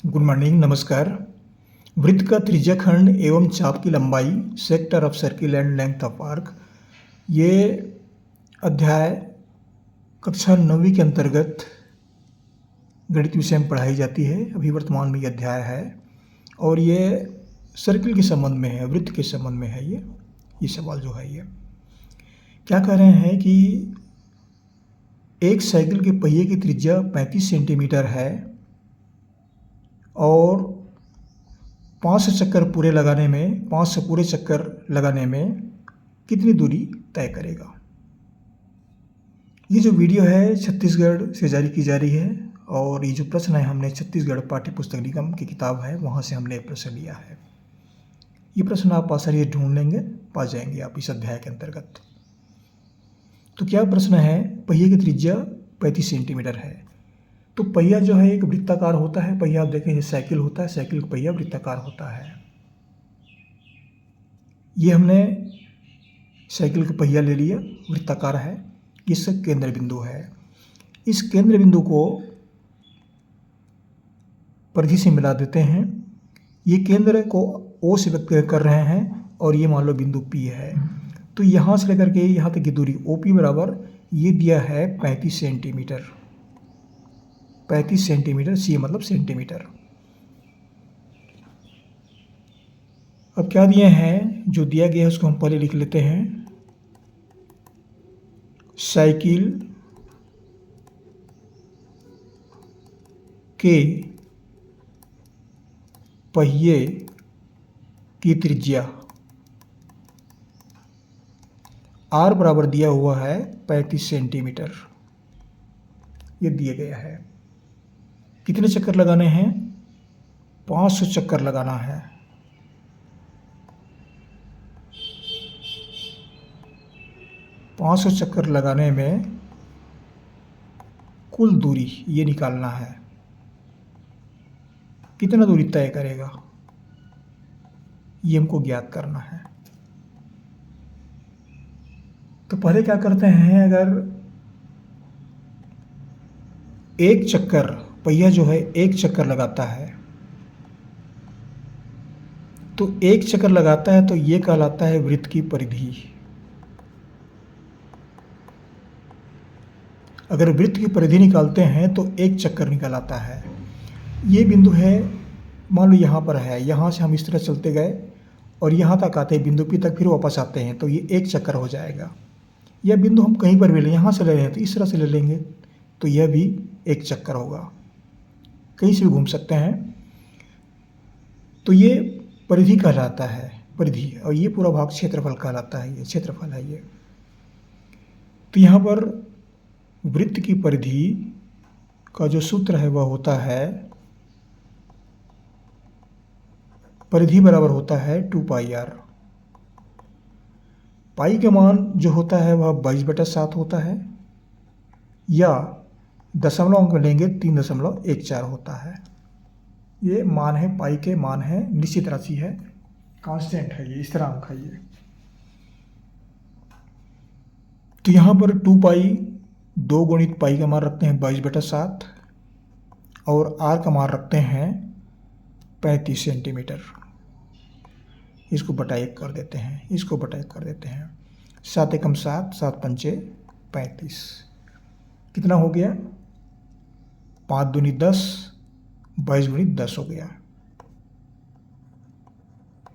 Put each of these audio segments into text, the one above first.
Good morning, नमस्कार। वृत्त का त्रिज्याखंड एवं चाप की लंबाई, sector of circle and length of arc, ये अध्याय कक्षा 9वीं के अंतर्गत गणित विषय में पढ़ाई जाती है। अभी वर्तमान में ये अध्याय है और ये सर्किल के संबंध में है, वृत्त के संबंध में है। ये सवाल जो है ये क्या कह रहे हैं कि एक साइकिल के पहिए की त्रिज्या 35 सेंटीमीटर है और 500 चक्कर पूरे लगाने में कितनी दूरी तय करेगा। ये जो वीडियो है छत्तीसगढ़ से जारी की जा रही है और ये जो प्रश्न है हमने छत्तीसगढ़ पाठ्य पुस्तक निगम की किताब है वहाँ से हमने प्रश्न लिया है। ये प्रश्न आप आसानी से ढूंढ लेंगे, पा जाएंगे आप इस अध्याय के अंतर्गत। तो क्या प्रश्न है, पहिए की त्रिज्या 35 सेंटीमीटर है। तो पहिया जो है एक वृत्ताकार होता है। पहिया आप देखें ये साइकिल होता है, साइकिल का पहिया वृत्ताकार होता है। ये हमने साइकिल का पहिया ले लिया, वृत्ताकार है। इस केंद्र बिंदु है। इस केंद्र बिंदु को परिधि से मिला देते हैं। ये केंद्र को O से व्यक्त कर रहे हैं और ये मान लो बिंदु P है। तो यहाँ से लेकर के यहाँ तक की दूरी OP बराबर ये दिया है 35 सेंटीमीटर। 35 सेंटीमीटर, C मतलब सेंटीमीटर। अब क्या दिए हैं, जो दिया गया है उसको हम पहले लिख लेते हैं। साइकिल के पहिए की त्रिज्या R बराबर दिया हुआ है 35 सेंटीमीटर। ये दिया गया है। कितने चक्कर लगाने हैं, 500 चक्कर लगाना है। पाँच सौ चक्कर लगाने में कुल दूरी ये निकालना है, कितना दूरी तय करेगा ये हमको ज्ञात करना है। तो पहले क्या करते हैं, अगर एक चक्कर पहिया जो है एक चक्कर लगाता है तो एक चक्कर लगाता है तो ये कहलाता है वृत्त की परिधि। अगर वृत्त की परिधि निकालते हैं तो एक चक्कर निकल आता है। ये बिंदु है, मान लो यहाँ पर है, यहाँ से हम इस तरह चलते गए और यहाँ तक आते हैं बिंदु P तक, फिर वापस आते हैं तो ये एक चक्कर हो जाएगा। यह बिंदु हम कहीं पर भी लें, यहाँ से ले रहे हैं तो इस तरह से ले लेंगे तो यह भी एक चक्कर होगा। कहीं से भी घूम सकते हैं। तो ये परिधि कहलाता है, परिधि, और ये पूरा भाग क्षेत्रफल कहलाता है। ये क्षेत्रफल है ये। तो यहाँ पर वृत्त की परिधि का जो सूत्र है वह होता है, परिधि बराबर होता है 2πr। पाई का मान जो होता है वह 22/7 होता है, या दशमलव अंक में लेंगे 3.14 होता है। ये मान है, पाई के मान है, निश्चित राशि है, कांस्टेंट है ये, स्थिरांक है ये। तो यहाँ पर 2π 2 गुणित पाई का मान रखते हैं 22/7 और r का मान रखते हैं 35 सेंटीमीटर। इसको बटा 1 कर देते हैं, इसको बटा 1 कर देते हैं। 7 एकम 7, 7 पंचे 35। कितना हो गया, 5 दूनी 10, 22 गुणित 10 हो गया।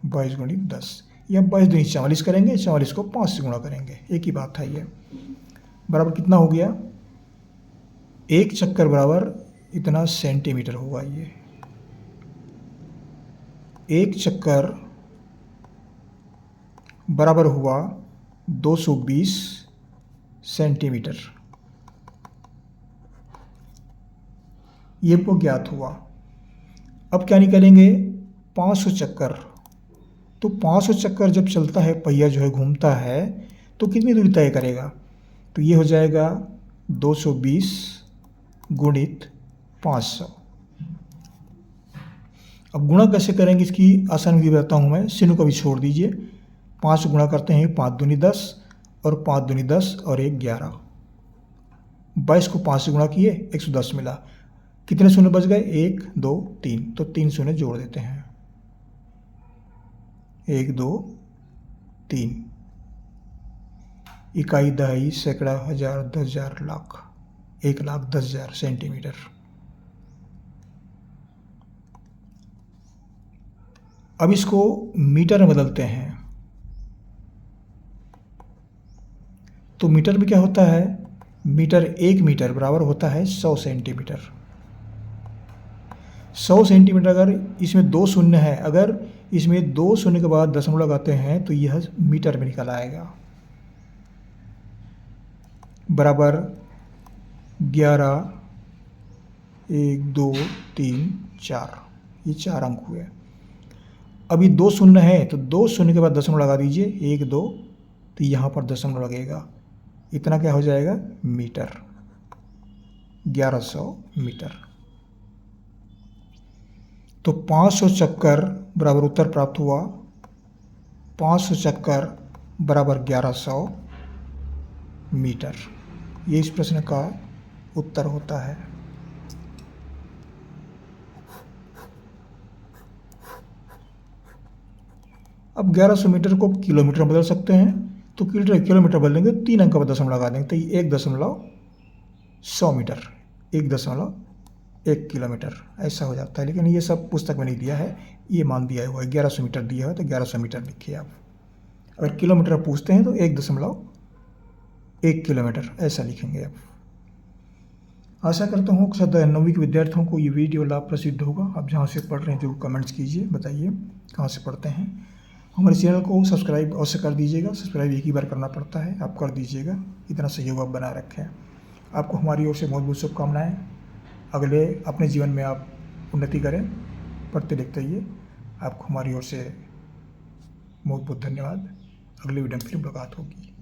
22 गुणित 10 या 22 दूनी 44 करेंगे, 44 को 5 से गुणा करेंगे, एक ही बात है ये। बराबर कितना हो गया, एक चक्कर बराबर इतना सेंटीमीटर होगा। ये एक चक्कर बराबर हुआ 220 सेंटीमीटर। ये हमको ज्ञात हुआ। अब क्या निकालेंगे, 500 चक्कर। तो 500 चक्कर जब चलता है, पहिया जो है घूमता है, तो कितनी दूरी तय करेगा। तो ये हो जाएगा 220 गुणित 500। अब गुणा कैसे करेंगे, इसकी आसान विधि बताता हूँ मैं। शून्य को भी छोड़ दीजिए, 5 गुणा करते हैं, 5 दूनी 10 और 5 दूनी 10 और 1 11। 22 को 5 से गुणा किए, 110 मिला। कितने शून्य बच गए? 1 2 3, तो 3 शून्य जोड़ देते हैं। 1 2 3। इकाई, दहाई, सैकड़ा, हजार, 10,000, लाख। 1,10,000 सेंटीमीटर। अब इसको मीटर में बदलते हैं। तो मीटर में क्या होता है? मीटर, 1 मीटर बराबर होता है 100 सेंटीमीटर। 100 सेंटीमीटर, अगर इसमें 2 शून्य है, अगर इसमें 2 शून्य के बाद दशमलव लगाते हैं तो यह मीटर में निकल आएगा। बराबर 11, 1 2 3 4, ये 4 अंक हुए। अभी 2 शून्य है तो 2 शून्य के बाद दशमलव लगा दीजिए, 1 2, तो यहाँ पर दशमलव लगेगा। इतना क्या हो जाएगा? मीटर। 1100 मीटर। तो 500 चक्कर बराबर उत्तर प्राप्त हुआ। 500 चक्कर बराबर 1100 मीटर। ये इस प्रश्न का उत्तर होता है। अब 1100 मीटर को किलोमीटर में बदल सकते हैं, तो किलोमीटर बदलेंगे, 3 अंक का दशमलव लगा देंगे, तो 1,100 मीटर, 1,1 किलोमीटर ऐसा हो जाता है। लेकिन ये सब पुस्तक में नहीं दिया है, ये मान दिया हुआ है। 1100 मीटर दिया है तो 1100 मीटर लिखिए आप। अगर किलोमीटर पूछते हैं तो 1,1 किलोमीटर ऐसा लिखेंगे आप। आशा करता हूँ कि 9वीं के विद्यार्थियों को ये वीडियो लाभ प्रसिद्ध होगा। आप जहाँ से पढ़ रहे हैं जरूर कमेंट्स कीजिए, बताइए कहाँ से पढ़ते हैं। हमारे चैनल को सब्सक्राइब अवश्य कर दीजिएगा। सब्सक्राइब एक ही बार करना पड़ता है, आप कर दीजिएगा। इतना सहयोग आप बना रखें। आपको हमारी ओर से बहुत बहुत शुभकामनाएँ। अगले अपने जीवन में आप उन्नति करें, पढ़ते लिखते रहिए। आपको हमारी ओर से बहुत बहुत धन्यवाद। अगले वीडियो में फिर मुलाकात होगी।